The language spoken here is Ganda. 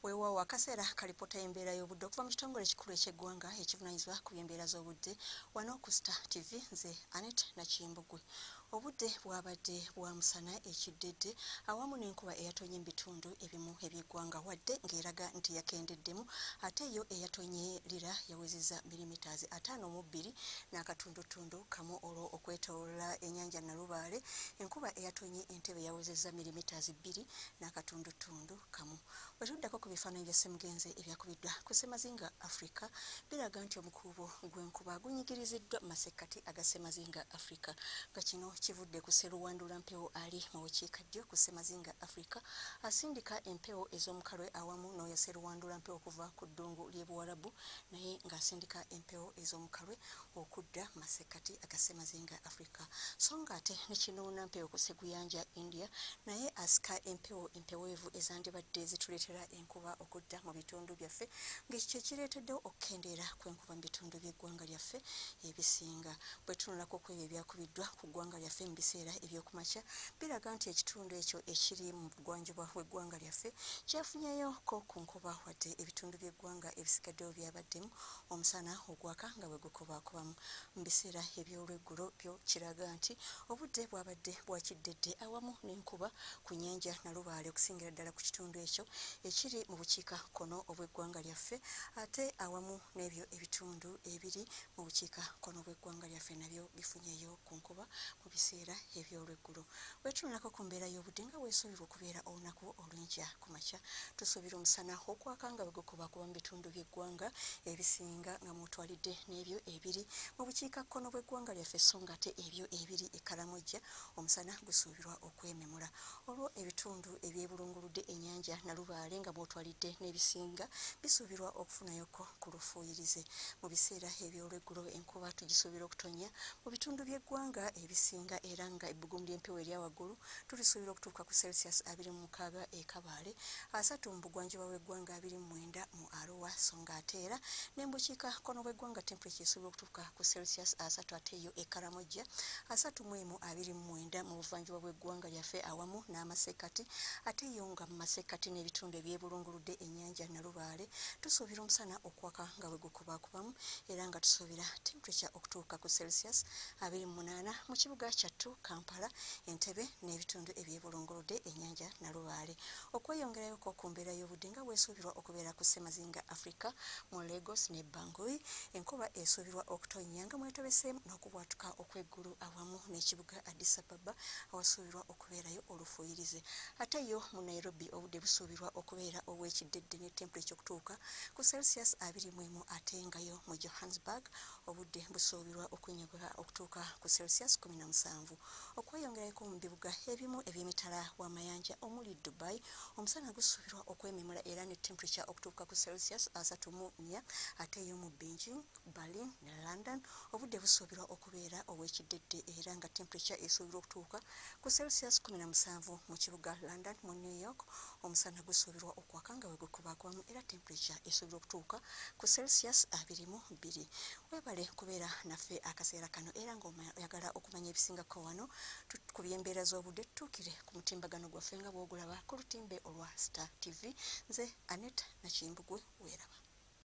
weewawo akaseera kalipota embeera y'obudde okuva mu kitongole ekikulu eky'eggwanga ekivunaanyizibwa ku by'embeera z'obudde wano ku Star TV nze Anet Nakimbugwe. Obudde bwabadde bwa musana ekiddedde awamu n'enkuba eyatonye mu bitundu ebimu eby'eggwanga wadde ng'eraga nti yakendeddemu ate yo eyatonye lira yawezezza milimitazi 5.2 n'akatundutundu kamu olwo okwetoolola ennyanja Nalubaale. Enkuba eyatonye Entebbe yawezezza milimitazi 2 n'akatundutundu kamu. Bwe tuddako ku bifaananyi bya ssemugenzi ebyakubiddwa ku Ssemazinga Africa biraga nti omukuubo gw'enkuba gunyigiriziddwa mu masekkati aga Ssemazinga Africa nga kino kivudde ku sseruwandula mpewo ali mu bukiikaddyo ku Ssemazinga Africa asindika empewo ez'omukalwe awamu n'oyo sseruwandula mpewo okuva ku ddungu ly'e Buwarabu naye ng'asindika empewo ez'omukalwe okudda mu masekkati aga Ssemazinga Africa so ng'ate ne kinuuna mpewo ku Sseguyanja India naye asika empewo empeweevu ezandibadde zituleetera enkuba okudda mu bitundu byaffe ng'ekyo kireeteddewo okukendeera kw'enkuba mu bitundu by'eggwanga lyaffe ebisinga. Bwe tunulako ku ebyo ebyakubiddwa ku ggwanga lyaffe mu biseera eby'okumakya biraga nti ekitundu ekyo ekiri mu bugwanjuba bw'eggwanga lyaffe kyafunyeyoko ku nkuba wadde ebitundu by'eggwanga ebisigaddewo byabaddemu omusana ogwaka nga bwe gukubaakubamu. Mu biseera eby'olweggulo byo kiraga nti obudde bwabadde bwakiddedde awamu n'enkuba ku nnyanja Nalubaale okusingira ddala ku kitundu ekyo ekiri mu bukiikakkono obw'eggwanga lyaffe ate awamu n'ebyo ebitundu ebiri mu bukiikakkono bw'eggwanga lyaffe nabyo bifunyeyo ku nkuba mu biseera eby'olweggulo. Bwe tunulako ku mbeera y'obudde nga weesuubirwa okubeera olunaku olw'enkya ku makya tusuubira omusana okwaka nga bwe gukubaakuba mu bitundu by'eggwanga ebisinga nga mwotwalidde n'ebyo ebiri mu bukiikakkono bw'eggwanga lyaffe so ng'ate ebyo ebiri e Karamojja omusana gusuubirwa okwememula. Olwo ebitundu ebyebulunguludde ennyanja Nalubaale nga mwotwalidde n'ebisinga bisuubirwa okufunayoko ku lufuuyirize. Mu biseera eby'olweggulo enkuba tugisuubira okutonnya mu bitundu by'eggwanga ebisinga era nga ebbugumu ly'empewo erya waggulu tulisuubira okutuuka ku Celsius 26 e Kabaale, 3 mu bugwanjuba bw'eggwanga 29 mu Arua so ng'ate era ne mu bukiikakkono bw'eggwanga temperature esuubira okutuuka ku Celsius 3 ate yo e Karamojja, 31 mu buvanjuba bw'eggwanga lyaffe awamu n'amasekkati ate yo nga mu masekkati n'ebitundu ebyebulunguludde ennyanja Nalubaale tusuubira omusana okwaka nga bwe gukubaakubamu era nga tusuubira temperature okutuuka ku Celsius 28 mu kibuga kyattu Kampala, Entebbe n'ebitundu ebyebulunguludde ennyanja Nalubaale. Okweyongerayoko ku mbeera y'obudde nga weesuubirwa okubeera ku Ssemazinga Africa mu Lagos ne Bangui enkuba esuubirwa okutonnya nga mwetobeseemu n'okubwatuka okw'eggulu awamu n'ekibuga Addis Ababa awasuubirwa okubeerayo olufuuyirize. Ate yo mu Nairobi obudde busuubirwa okubeera obw'ekiddedde ne temperature okutuuka ku Celsius 21 ate nga yo mu Johannesburg obudde busuubirwa okunyuka okutuuka ku Celsius 17. Okweyongerako mu bibuga ebimu eby'emitala w'amayanja omuli Dubai omusana gusuubirwa okwememula era ne temperature okutuuka ku Celsius 34 ate yo mu Beijing, Berlin ne London obudde busuubirwa okubeera obw'ekiddedde era nga temperature esuubirwa okutuuka ku Celsius 17. Mu kibuga London mu New York omusana gusuubirwa okwaka nga bwe gukubaakubamu era temperature esuubirwa okutuuka ku Celsius 22. Weebale kubeera naffe akaseera kano era ng'oyagala okumanya ebisingako wano ku by'embeera z'obudde tutuukire ku mutimbagano gwaffe nga bw'ogulaba ku lutimbe olwa Star TV. Nze Anet Nakimbugwe weeraba.